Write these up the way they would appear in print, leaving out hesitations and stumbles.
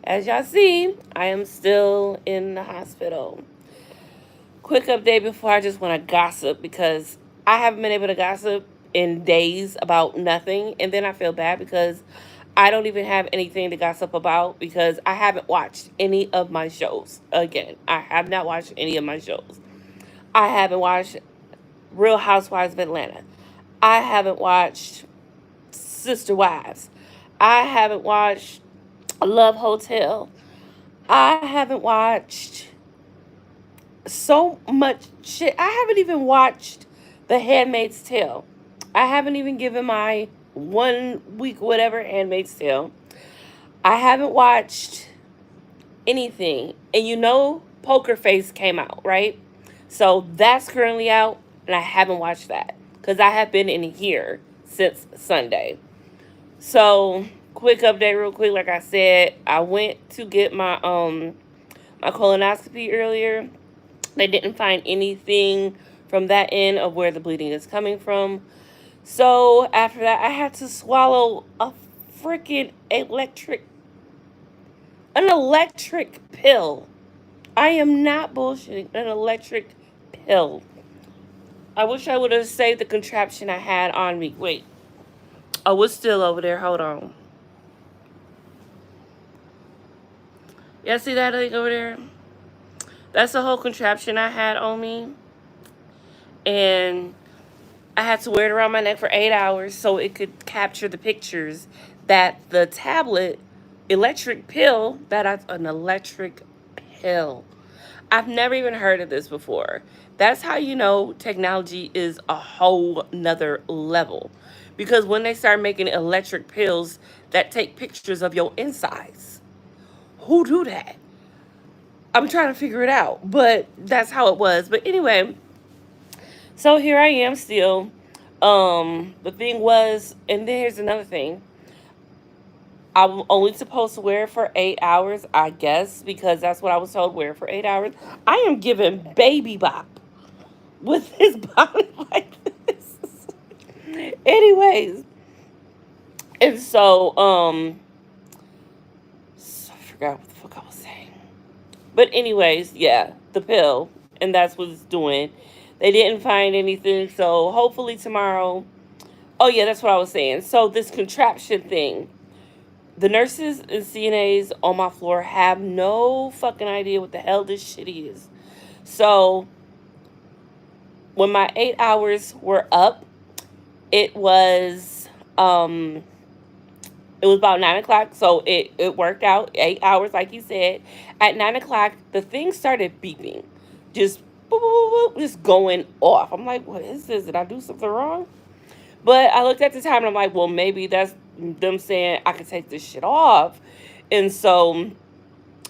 As y'all see, I am still in the hospital. Quick update before I just want to gossip because I haven't been able to gossip in days about nothing. And then I feel bad because I don't even have anything to gossip about because I haven't watched any of my shows. Again, I have not watched any of my shows. I haven't watched Real Housewives of Atlanta. I haven't watched Sister Wives. I haven't watched Love Hotel. I haven't watched so much shit. I haven't even watched The Handmaid's Tale. I haven't even given my 1 week whatever Handmaid's Tale. I haven't watched anything. And Poker Face came out, right? So that's currently out, and I haven't watched that because I have been in here since Sunday. So, quick update, real quick. Like I said, I went to get my colonoscopy earlier. They didn't find anything from that end of where the bleeding is coming from. So after that, I had to swallow a freaking an electric pill. I am not bullshitting. An electric pill. I wish I would have saved the contraption I had on me. Wait. Oh, it's still over there. Hold on. Y'all see that thing over there? That's the whole contraption I had on me. And I had to wear it around my neck for 8 hours so it could capture the pictures that the tablet an electric pill. I've never even heard of this before. That's how you know technology is a whole nother level. Because when they start making electric pills that take pictures of your insides, who do that? I'm trying to figure it out, but that's how it was. But anyway, so here I am still. The thing was, and then here's another thing. I'm only supposed to wear it for 8 hours, I guess, because that's what I was told. Wear it for 8 hours. I am giving baby bop with his body like this. Anyways, and I forgot what the fuck I was saying. But anyways, yeah, the pill, and that's what it's doing. They didn't find anything, so hopefully tomorrow. Oh yeah, that's what I was saying. So this contraption thing, the nurses and CNAs on my floor have no fucking idea what the hell this shit is. So when my 8 hours were up, it was it was about 9 o'clock, so it worked out 8 hours, like you said. At 9 o'clock, the thing started beeping, just boop, boop, boop, boop, just going off. I'm like, what is this? Did I do something wrong? But I looked at the time and I'm like, well, maybe that's them saying I could take this shit off. And so,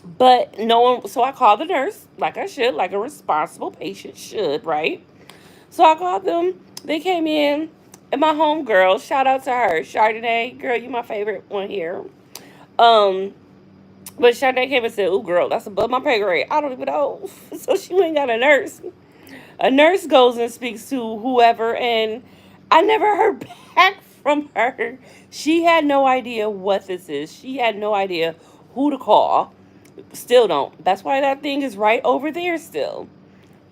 but no one, so I called the nurse, like I should, like a responsible patient should, right? So I called them. They came in, and my home girl, shout out to her, Chardonnay, girl, you my favorite one here. Um, but Chardonnay came and said, "Ooh, girl, that's above my pay grade. I don't even know." So she went and got a nurse. A nurse goes and speaks to whoever, and I never heard back from her. She had no idea what this is. She had no idea who to call. Still don't. That's why that thing is right over there still.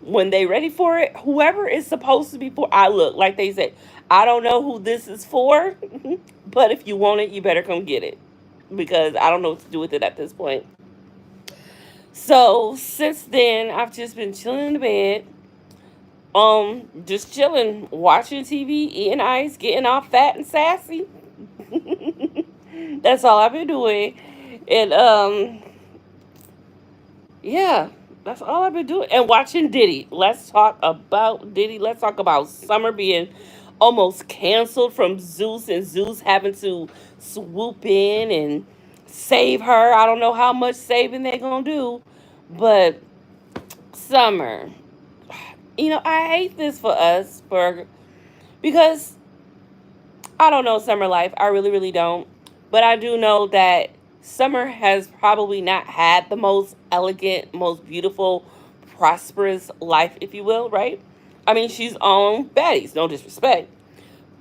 When they ready for it, whoever is supposed to be for, I look, like they said, I don't know who this is for, but if you want it, you better come get it. Because I don't know what to do with it at this point. So since then, I've just been chilling in the bed. Just chilling, watching TV, eating ice, getting all fat and sassy. That's all I've been doing. And yeah, that's all I've been doing. And watching Diddy. Let's talk about Diddy. Let's talk about Summer being almost canceled from Zeus and Zeus having to swoop in and save her. I don't know how much saving they're gonna do. But Summer. I hate this for us because I don't know Summer life. I really, really don't. But I do know that Summer has probably not had the most elegant, most beautiful, prosperous life, if you will, right? I mean, she's on baddies, no disrespect.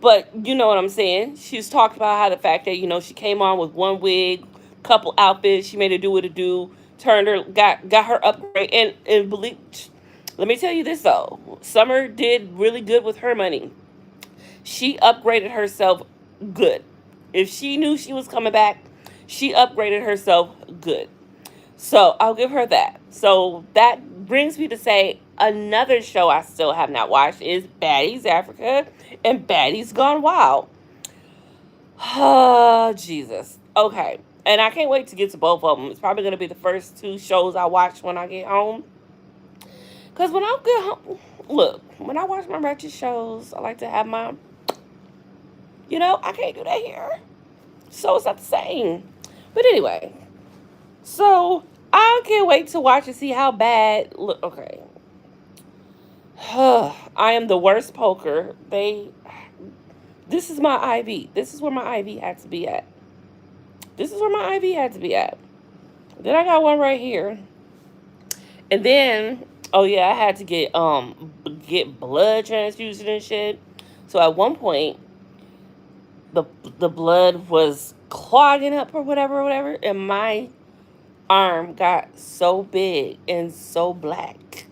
But you know what I'm saying? She's talked about how the fact that, she came on with one wig, couple outfits. She made her do what it do. Turned her, got her upgrade, and believe. Let me tell you this though, Summer did really good with her money. She upgraded herself good. If she knew she was coming back, she upgraded herself good. So I'll give her that. So that brings me to say another show I still have not watched is Baddies Africa and Baddies Gone Wild. Oh, Jesus. Okay. And I can't wait to get to both of them. It's probably going to be the first two shows I watch when I get home. Because when I get home, look, when I watch my ratchet shows, I like to have my, I can't do that here. So it's not the same. But anyway, so I can't wait to watch and see how bad. Look, okay. I am the worst poker. This is my IV. This is where my IV had to be at. This is where my IV had to be at. Then I got one right here. And then, oh yeah, I had to get blood transfusion and shit. So at one point, the blood was clogging up or whatever, and my arm got so big and so blacker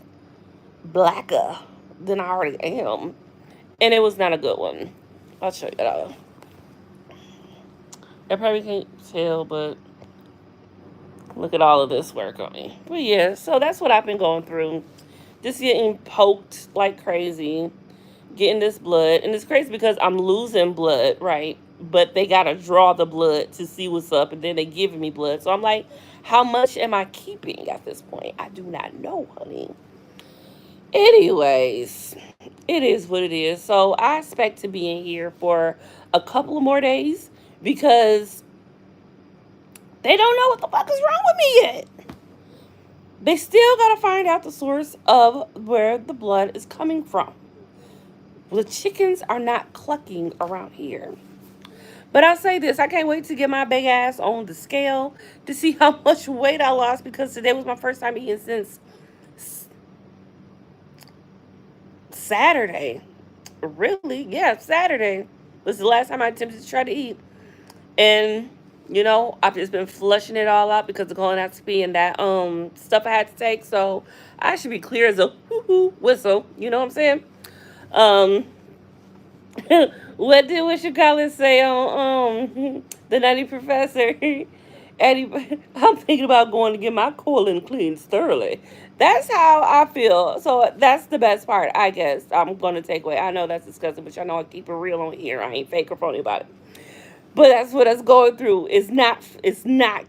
than I already am, and it was not a good one. I'll show you that. I probably can't tell, but look at all of this work on me. But yeah, so that's what I've been going through. Just getting poked like crazy, getting this blood. And it's crazy because I'm losing blood, right? But they got to draw the blood to see what's up, and then they giving me blood. So I'm like, how much am I keeping at this point? I do not know, honey. Anyways, it is what it is. So I expect to be in here for a couple of more days because they don't know what the fuck is wrong with me yet. They still got to find out the source of where the blood is coming from. The chickens are not clucking around here. But I'll say this, I can't wait to get my big ass on the scale to see how much weight I lost because today was my first time eating since Saturday. Really? Yeah, Saturday was the last time I attempted to try to eat. And, I've just been flushing it all out because of colonoscopy and that stuff I had to take. So I should be clear as a hoo-hoo whistle. You know what I'm saying? Um, what did Collins say on the Nutty Professor? I'm thinking about going to get my colon cleaned thoroughly. That's how I feel. So that's the best part, I guess. I'm going to take away. I know that's disgusting, but y'all know I keep it real on here. I ain't fake or phony about it. But that's what it's going through. It's not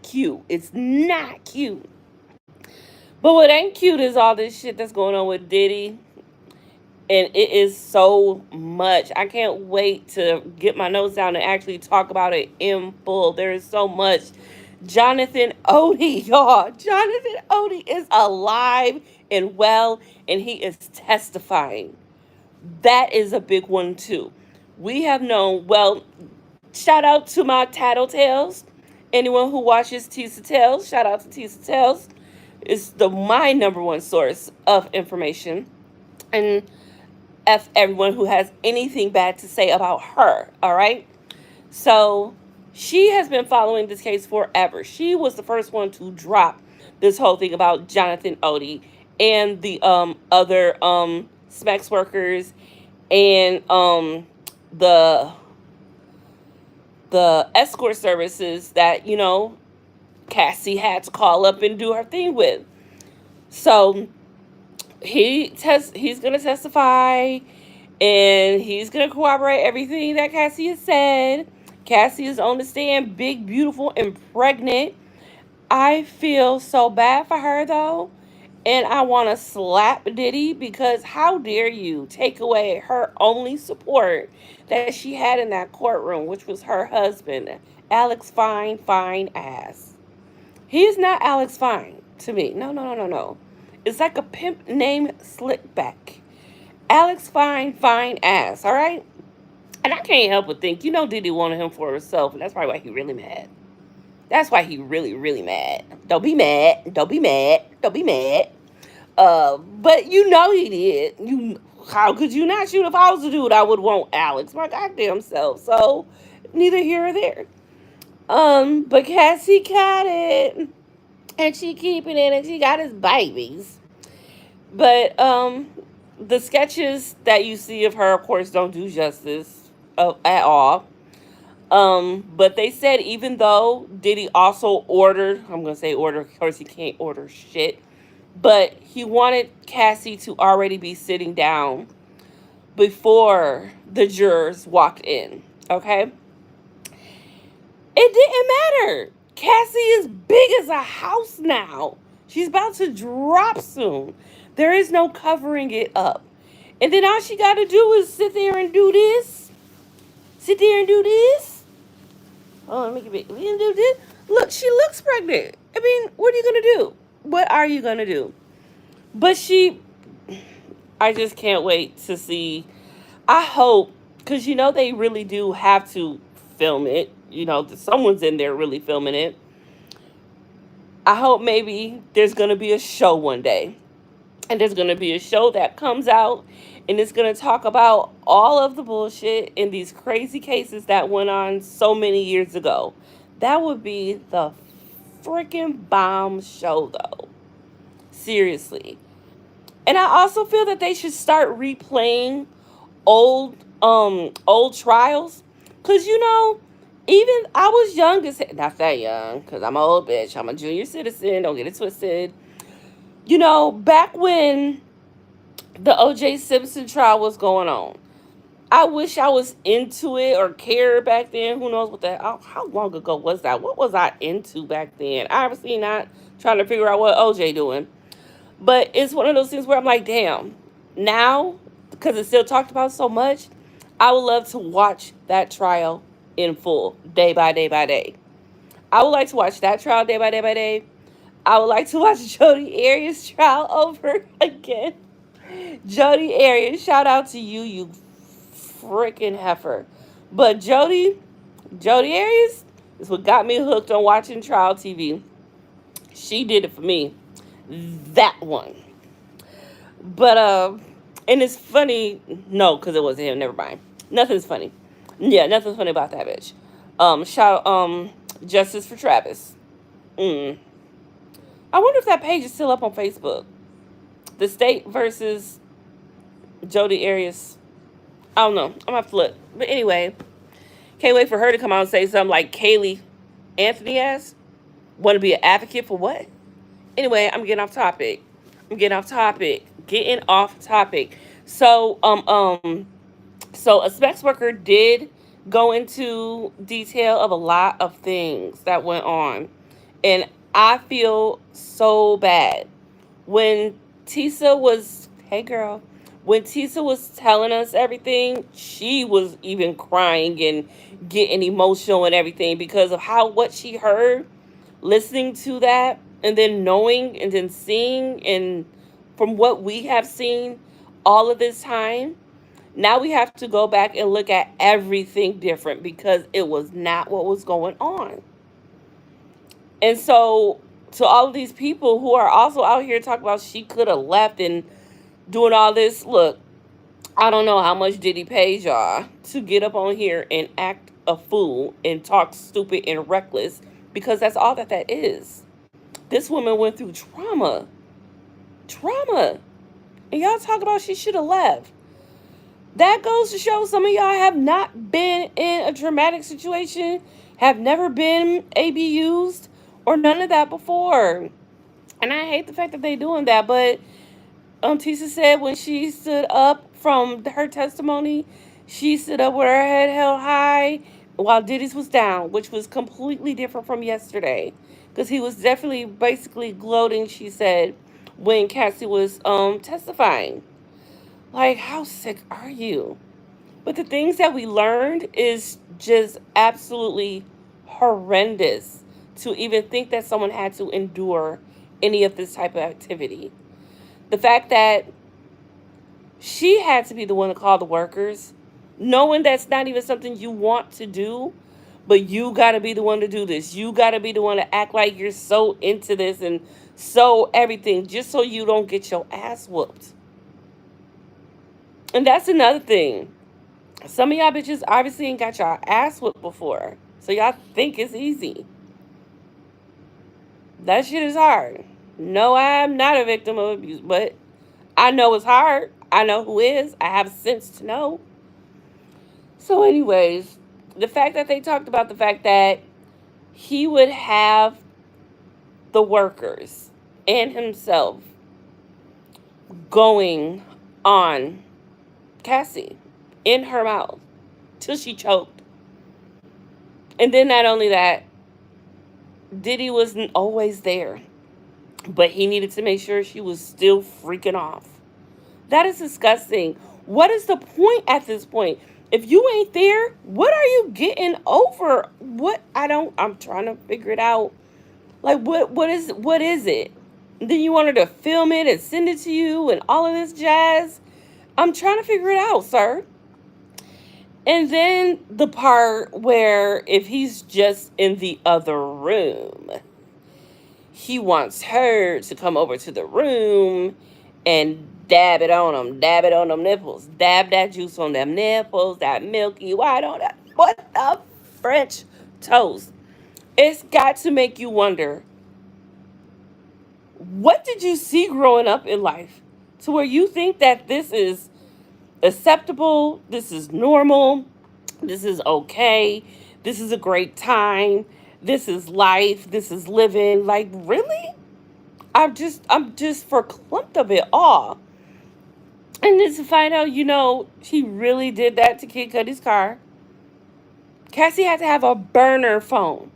cute. It's not cute. But what ain't cute is all this shit that's going on with Diddy. And it is so much. I can't wait to get my notes down and actually talk about it in full. There is so much. Jonathan Odie, y'all. Jonathan Odie is alive and well, and he is testifying. That is a big one, too. We have known, well, shout out to my tattletales. Anyone who watches Tisa Tales, shout out to Tisa Tales. It's my number one source of information. And F everyone who has anything bad to say about her, all right? So she has been following this case forever. She was the first one to drop this whole thing about Jonathan Odie and the other sex workers and the escort services that, Cassie had to call up and do her thing with. So he's going to testify, and he's going to corroborate everything that Cassie has said. Cassie is on the stand, big, beautiful, and pregnant. I feel so bad for her, though, and I want to slap Diddy because how dare you take away her only support that she had in that courtroom, which was her husband, Alex Fine ass. He's not Alex Fine to me. No. It's like a pimp named Slickback. Alex Fine ass, all right? And I can't help but think, Diddy wanted him for herself, and that's probably why he really mad. That's why he really, really mad. Don't be mad. But he did. How could you not shoot? If I was a dude, I would want Alex, my goddamn self. So, neither here or there. But Cassie got it, and she keeping it, and she got his babies. But the sketches that you see of her, of course, don't do justice at all. But they said even though Diddy also ordered, I'm gonna say order, of course he can't order shit, but he wanted Cassie to already be sitting down before the jurors walked in. Okay, it didn't matter. Cassie is big as a house now. She's about to drop soon. There is no covering it up. And then all she got to do is sit there and do this. Sit there and do this. Oh, let me get it. We can do this. Look, she looks pregnant. I mean, what are you going to do? What are you going to do? But I just can't wait to see. I hope, because they really do have to film it. Someone's in there really filming it. I hope maybe there's going to be a show one day. And there's going to be a show that comes out and it's going to talk about all of the bullshit in these crazy cases that went on so many years ago. That would be the freaking bomb show, though. Seriously. And I also feel that they should start replaying old trials, because even I was young as not that young, because I'm an old bitch, I'm a junior citizen, don't get it twisted. Back when the OJ Simpson trial was going on, I wish I was into it or cared back then. Who knows what that? How long ago was that? What was I into back then? I obviously not trying to figure out what OJ doing. But it's one of those things where I'm like, damn, now, because it's still talked about so much, I would love to watch that trial in full, day by day by day. I would like to watch that trial day by day by day. I would like to watch Jodi Arias' trial over again. Jodi Arias, shout out to you, you freaking heifer. But Jodi Arias is what got me hooked on watching trial TV. She did it for me. That one. But and it's funny. No, because it wasn't him. Never mind. Nothing's funny. Yeah, nothing's funny about that bitch. Shout Justice for Travis. Mm. I wonder if that page is still up on Facebook. The state versus Jodi Arias. I don't know. I'm gonna have to look. But anyway, can't wait for her to come out and say something like Kaylee Anthony asked. Want to be an advocate for what? Anyway, I'm getting off topic. Getting off topic. So a specs worker did go into detail of a lot of things that went on. And I feel so bad. When Tisa was, hey girl, when Tisa was telling us everything, she was even crying and getting emotional and everything because of what she heard, listening to that, and then knowing and then seeing, and from what we have seen all of this time, now we have to go back and look at everything different because it was not what was going on. And so, to all of these people who are also out here talking about she could have left and doing all this, look, I don't know how much Diddy pays y'all to get up on here and act a fool and talk stupid and reckless, because that's all that is. This woman went through trauma. Trauma. And y'all talk about she should have left. That goes to show some of y'all have not been in a traumatic situation, have never been abused, or none of that before. And I hate the fact that they doing that, but Tisa said when she stood up from her testimony, she stood up with her head held high while Diddy's was down, which was completely different from yesterday. Because he was definitely basically gloating, she said, when Cassie was testifying. Like, how sick are you? But the things that we learned is just absolutely horrendous to even think that someone had to endure any of this type of activity. The fact that she had to be the one to call the workers, knowing that's not even something you want to do, but you got to be the one to do this. You got to be the one to act like you're so into this and so everything just so you don't get your ass whooped. And that's another thing. Some of y'all bitches obviously ain't got y'all ass whooped before. So y'all think it's easy. That shit is hard. No, I'm not a victim of abuse, but I know it's hard. I know who is. I have sense to know. So, anyways, the fact that they talked about the fact that he would have the workers and himself going on Cassie in her mouth till she choked. And then not only that, Diddy wasn't always there, but he needed to make sure she was still freaking off. That is disgusting. What is the point at this point? If you ain't there, what are you getting over? I'm trying to figure it out. Like what is it? Then you want her to film it and send it to you and all of this jazz. I'm trying to figure it out, sir. And then the part where if he's just in the other room, he wants her to come over to the room and dab it on them nipples, dab that juice on them nipples, that milky white on that. What the French toast? It's got to make you wonder, what did you see growing up in life to where you think that this is acceptable, this is normal, this is okay, this is a great time, this is life, this is living. Like, really? I'm just verklempt of it all. And then to find out, he really did that to Kid Cudi's car. Cassie had to have a burner phone.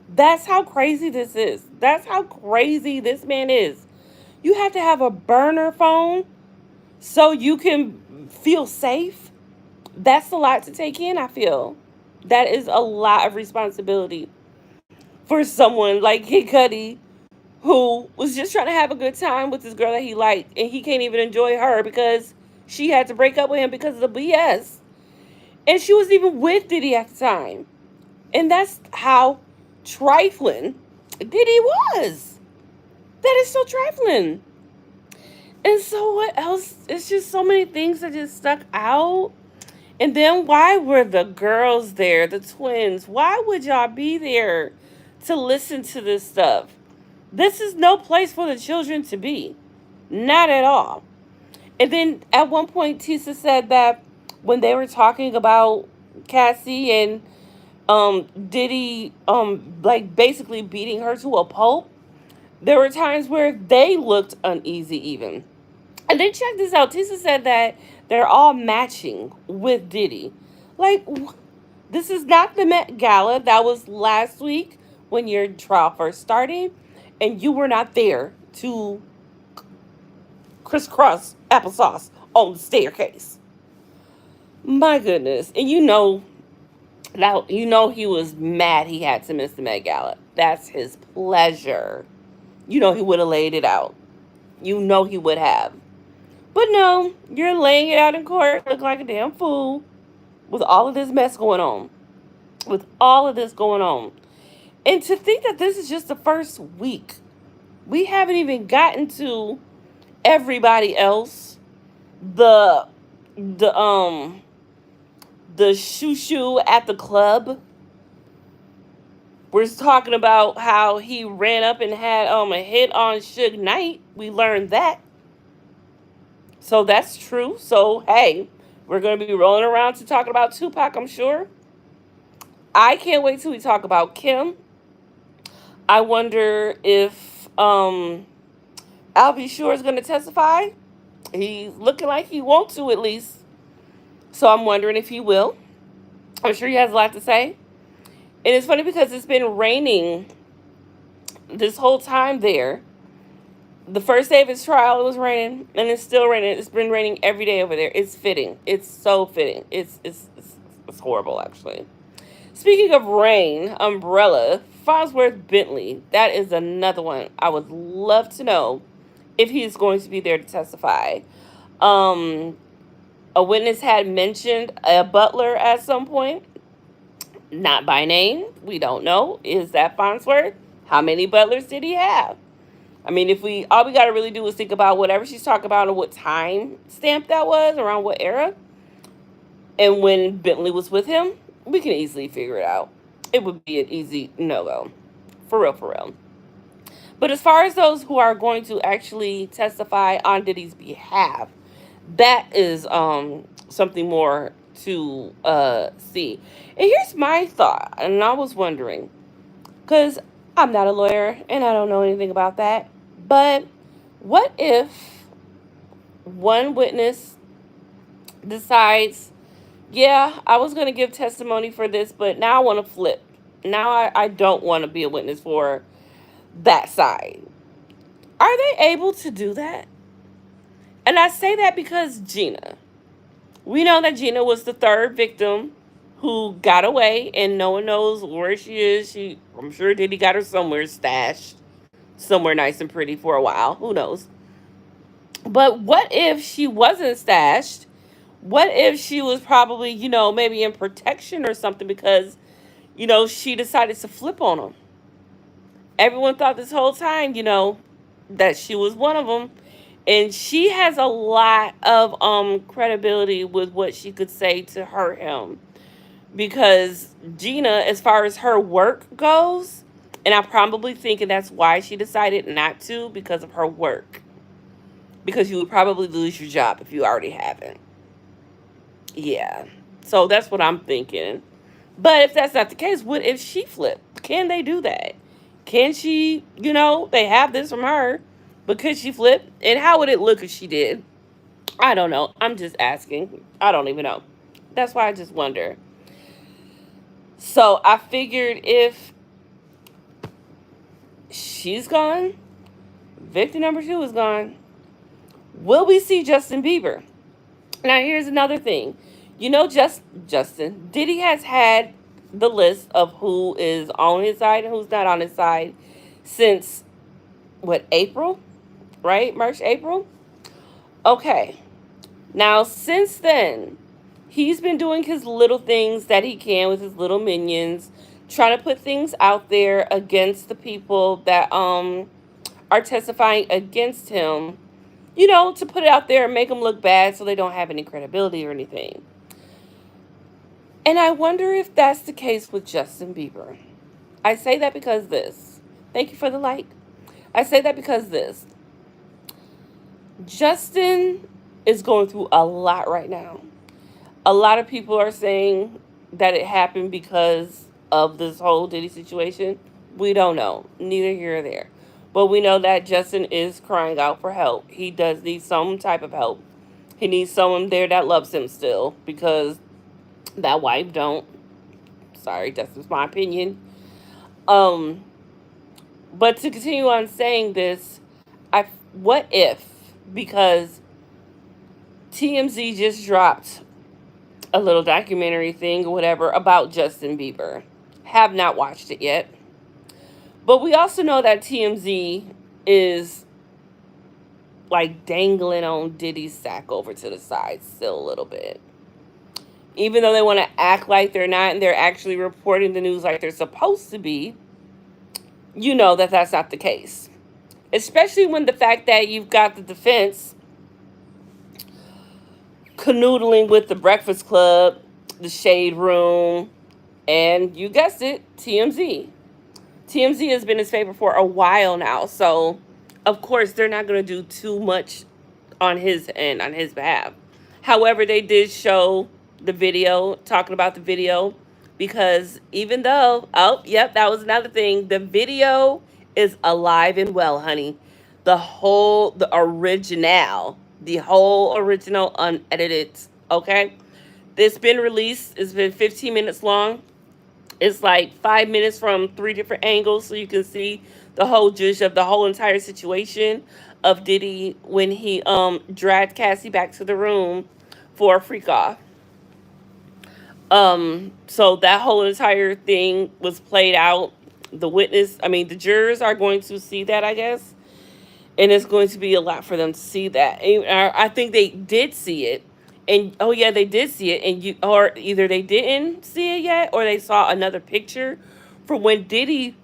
That's how crazy this is. That's how crazy this man is. You have to have a burner phone so you can feel safe. That's a lot to take in, I feel. That is a lot of responsibility for someone like Kid Cudi, who was just trying to have a good time with this girl that he liked, and he can't even enjoy her because she had to break up with him because of the BS. And she was even with Diddy at the time. And that's how trifling Diddy was. That is so trifling. And so what else? It's just so many things that just stuck out. And then why were the girls there, the twins? Why would y'all be there to listen to this stuff? This is no place for the children to be. Not at all. And then at one point, Tisa said that when they were talking about Cassie and Diddy, like basically beating her to a pulp, there were times where they looked uneasy even. And then check this out. Tisa said that they're all matching with Diddy. Like, this is not the Met Gala. That was last week when your trial first started, and you were not there to crisscross applesauce on the staircase. My goodness. And now he was mad he had to miss the Met Gala. That's his pleasure. He would have laid it out. He would have. But no, you're laying it out in court, look like a damn fool with all of this mess going on. With all of this going on. And to think that this is just the first week. We haven't even gotten to everybody else. The shoo at the club. We're talking about how he ran up and had a hit on Suge Knight. We learned that. So that's true. So hey, we're gonna be rolling around to talking about Tupac, I'm sure. I can't wait till we talk about Kim. I wonder if Al B. Sure is gonna testify. He's looking like he wants to at least. So I'm wondering if he will. I'm sure he has a lot to say. And it's funny because it's been raining this whole time there. The first day of his trial, it was raining, and it's still raining. It's been raining every day over there. It's fitting. It's so fitting. It's horrible, actually. Speaking of rain, umbrella, Farnsworth Bentley. That is another one. I would love to know if he's going to be there to testify. A witness had mentioned a butler at some point. Not by name. We don't know. Is that Farnsworth? How many butlers did he have? I mean, all we got to really do is think about whatever she's talking about and what time stamp that was, around what era. And when Bentley was with him, we can easily figure it out. it would be an easy no-go. For real, for real. But as far as those who are going to actually testify on Diddy's behalf, that is something more to see. And here's my thought, and I was wondering, because I'm not a lawyer and I don't know anything about that, but what if one witness decides, yeah, I was going to give testimony for this, but now I want to flip. Now I don't want to be a witness for that side. Are they able to do that? And I say that because Gina. We know that Gina was the third victim who got away, and no one knows where she is. I'm sure Diddy got her somewhere stashed, somewhere nice and pretty for a while. Who knows? But what if she wasn't stashed? What if she was probably, maybe in protection or something because, she decided to flip on him? Everyone thought this whole time, that she was one of them. And she has a lot of credibility with what she could say to hurt him. Because Gina, as far as her work goes, and I'm probably thinking that's why she decided not to, because of her work. Because you would probably lose your job if you already haven't. Yeah. So that's what I'm thinking. But if that's not the case, what if she flipped? Can they do that? Can she, they have this from her, but could she flip? And how would it look if she did? I don't know. I'm just asking. I don't even know. That's why I just wonder. So I figured if she's gone, victim number 2 is gone, will we see Justin Bieber? Now here's another thing. Justin, Diddy has had the list of who is on his side and who's not on his side since, April? Right? March, April? Okay. Now, since then, he's been doing his little things that he can with his little minions, trying to put things out there against the people that are testifying against him, to put it out there and make them look bad so they don't have any credibility or anything. And I wonder if that's the case with Justin Bieber. I say that because this. Thank you for the like. I say that because this. Justin is going through a lot right now. A lot of people are saying that it happened because of this whole Diddy situation. We don't know. Neither here or there. But we know that Justin is crying out for help. He does need some type of help. He needs someone there that loves him still, because that wife don't. Sorry, that's just my opinion. But to continue on saying this, what if, because TMZ just dropped a little documentary thing or whatever about Justin Bieber. Have not watched it yet. But we also know that TMZ is like dangling on Diddy's sack over to the side still a little bit. Even though they want to act like they're not and they're actually reporting the news like they're supposed to be, that that's not the case. Especially when the fact that you've got the defense canoodling with the Breakfast Club, the Shade Room, and you guessed it, TMZ. TMZ has been his favorite for a while now, so of course they're not going to do too much on his end, on his behalf. However, they did show the video, talking about the video, because even though, that was another thing, the video is alive and well, honey. The whole original unedited, okay? It's been released. It's been 15 minutes long. It's like 5 minutes from 3 different angles, so you can see the whole gist of the whole entire situation of Diddy when he dragged Cassie back to the room for a freak off. So that whole entire thing was played out. The jurors are going to see that, I guess. And it's going to be a lot for them to see that. I think they did see it. And, oh yeah, they did see it. Or either they didn't see it yet, or they saw another picture from when Diddy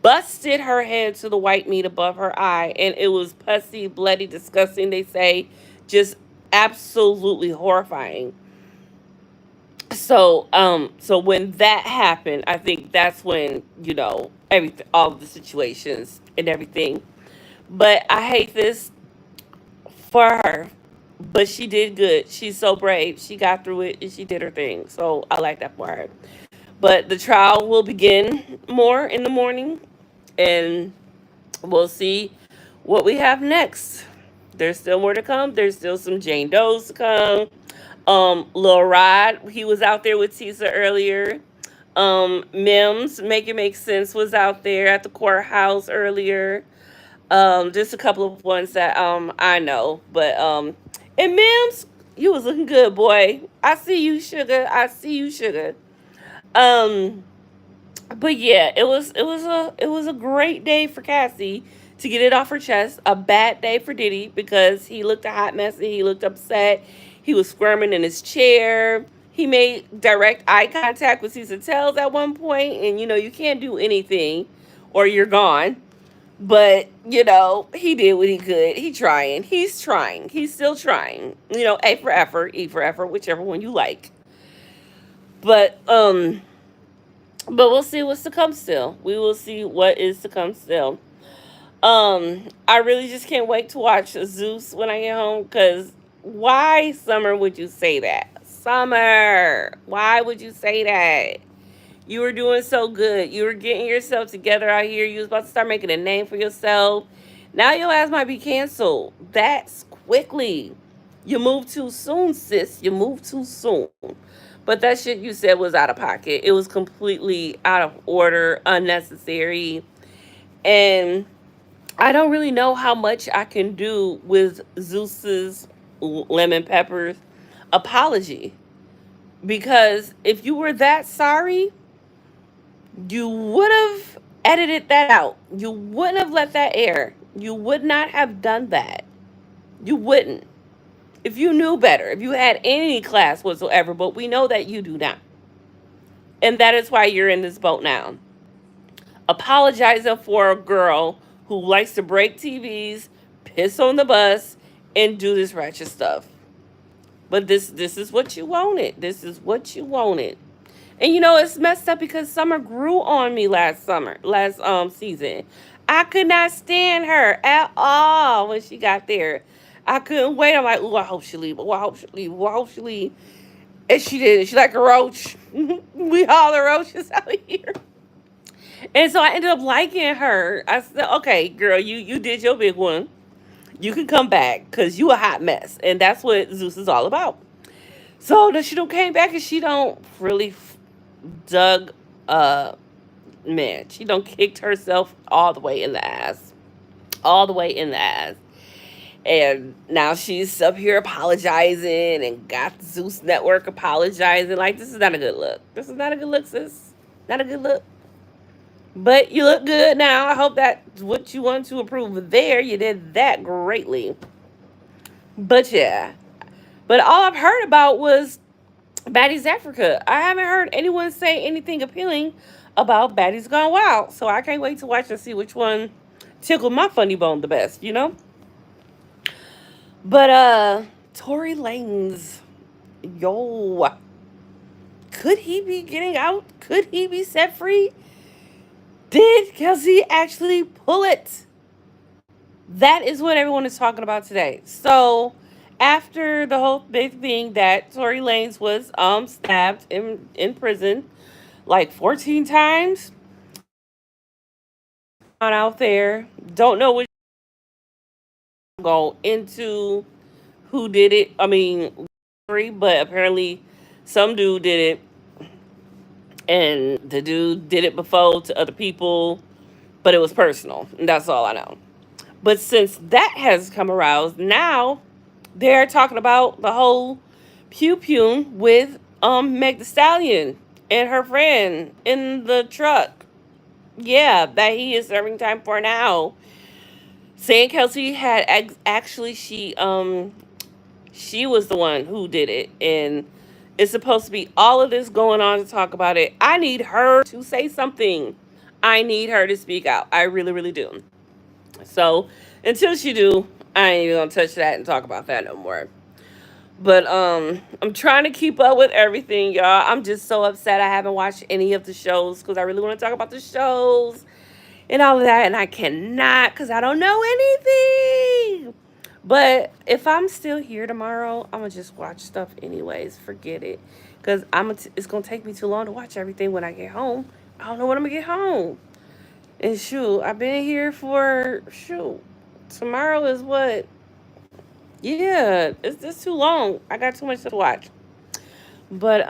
busted her head to the white meat above her eye. And it was pussy, bloody, disgusting, they say. Just absolutely horrifying. So when that happened, I think that's when, everything, all of the situations and everything. But I hate this for her. But she did good. She's so brave. She got through it and she did her thing. So I like that for her. But the trial will begin more in the morning, and we'll see what we have next. There's still more to come. There's still some Jane Doe's to come. Lil Rod, he was out there with Tisa earlier. Mims, Make It Make Sense, was out there at the courthouse earlier. Just a couple of ones that I know. But and Mims, you was looking good, boy. I see you, sugar. I see you, sugar. Um, but yeah, it was a great day for Cassie to get it off her chest. A bad day for Diddy because he looked a hot mess and he looked upset. He was squirming in his chair. He made direct eye contact with Cesar Tells at one point, and you can't do anything or you're gone. But he did what he could. He trying. He's trying. He's still trying. A for effort, E for effort, whichever one you like. But but we'll see what's to come still. We will see what is to come still. I really just can't wait to watch Zeus when I get home. Cause why, Summer, would you say that? Summer, why would you say that? You were doing so good. You were getting yourself together out here. You was about to start making a name for yourself. Now your ass might be canceled. That's quickly. You moved too soon, sis. You moved too soon. But that shit you said was out of pocket. It was completely out of order, unnecessary. And I don't really know how much I can do with Zeus's lemon peppers apology. Because if you were that sorry, you would have edited that out. You wouldn't have let that air. You would not have done that. You wouldn't. If you knew better, if you had any class whatsoever, but we know that you do not. And that is why you're in this boat now. Apologizing for a girl who likes to break TVs, piss on the bus, and do this ratchet stuff. But this is what you wanted. This is what you wanted. And it's messed up because Summer grew on me last season. I could not stand her at all when she got there. I couldn't wait. I'm like, ooh, I hope she leave. Oh, I hope she leave. Oh, I hope she leave. And she did. She like a roach. We all the roaches out here. And so I ended up liking her. I said, okay, girl, you did your big one. You can come back because you a hot mess. And that's what Zeus is all about. So she don't came back and she don't really dug man. She don't kicked herself all the way in the ass. All the way in the ass. And now she's up here apologizing and got the Zeus Network apologizing. Like, this is not a good look. This is not a good look, sis. Not a good look. But you look good now. I hope that's what you want to improve there. You did that greatly. But yeah. But all I've heard about was Baddies Africa. I haven't heard anyone say anything appealing about Baddies Gone Wild. So I can't wait to watch and see which one tickled my funny bone the best. But Tory Lanez, yo, could he be getting out? Could he be set free? Did Kelsey actually pull it? That is what everyone is talking about today. So after the whole big thing that Tory Lanez was stabbed in prison like 14 times, out there, don't know which go into who did it. I mean, but apparently some dude did it, and the dude did it before to other people, but it was personal. And that's all I know. But since that has come aroused, now they're talking about the whole pew pew with Meg the Stallion and her friend in the truck. Yeah, that he is serving time for now. Saying Kelsey had actually she was the one who did it, and it's supposed to be all of this going on to talk about it. I need her to say something. I need her to speak out. I really, really do. So until she do, I ain't even gonna touch that and talk about that no more. But I'm trying to keep up with everything, y'all. I'm just so upset I haven't watched any of the shows because I really want to talk about the shows and all of that, and I cannot because I don't know anything. But if I'm still here tomorrow, I'm gonna just watch stuff anyways. Forget it, because it's gonna take me too long to watch everything when I get home. I don't know when I'm gonna get home. And shoot, I've been here for shoot. Tomorrow is what? Yeah, it's just too long. I got too much to watch. But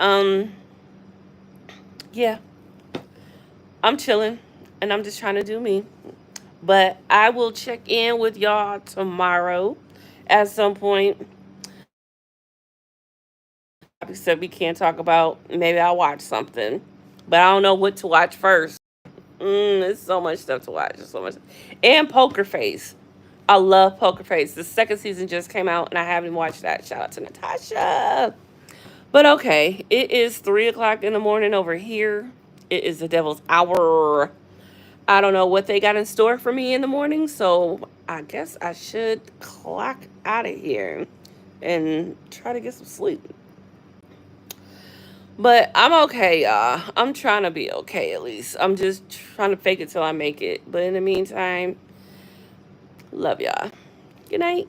yeah, I'm chilling, and I'm just trying to do me. But I will check in with y'all tomorrow at some point. Topics that we can't talk about. Maybe I'll watch something, but I don't know what to watch first. There's so much stuff to watch. There's so much, and Poker Face. I love Poker Face. The second season just came out, and I haven't watched that. Shout out to Natasha. But okay, it is 3 o'clock in the morning over here. It is the devil's hour. I don't know what they got in store for me in the morning, so I guess I should clock out of here and try to get some sleep. But I'm okay, y'all. I'm trying to be okay at least. I'm just trying to fake it till I make it. But in the meantime, love y'all. Good night.